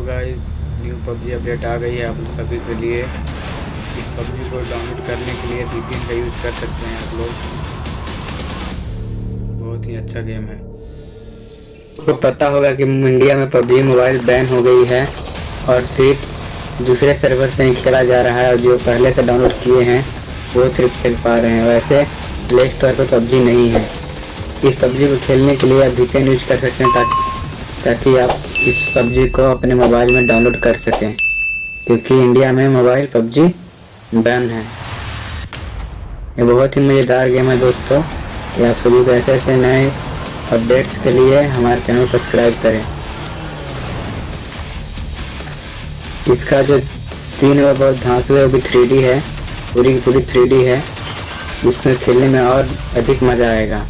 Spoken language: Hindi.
गाइस, न्यू पबजी अपडेट आ गई है आप लोग सभी के लिए। इस पबजी को डाउनलोड करने के लिए VPN का यूज़ कर सकते हैं आप लोग। बहुत ही अच्छा गेम है। आपको पता होगा कि इंडिया में पबजी मोबाइल बैन हो गई है और सिर्फ दूसरे सर्वर से ही खेला जा रहा है और जो पहले से डाउनलोड किए हैं वो सिर्फ खेल पा रहे हैं। वैसे प्ले स्टोर पर पबजी नहीं है। इस पबजी को खेलने के लिए आप VPN यूज कर सकते हैं ताकि आप इस पबजी को अपने मोबाइल में डाउनलोड कर सकें, क्योंकि इंडिया में मोबाइल पबजी बैन है। ये बहुत ही मज़ेदार गेम है दोस्तों। ये आप सभी को ऐसे नए अपडेट्स के लिए हमारे चैनल सब्सक्राइब करें। इसका जो सीन है बहुत धांसू है, वो भी 3D है, पूरी 3D है। इसमें खेलने में और अधिक मज़ा आएगा।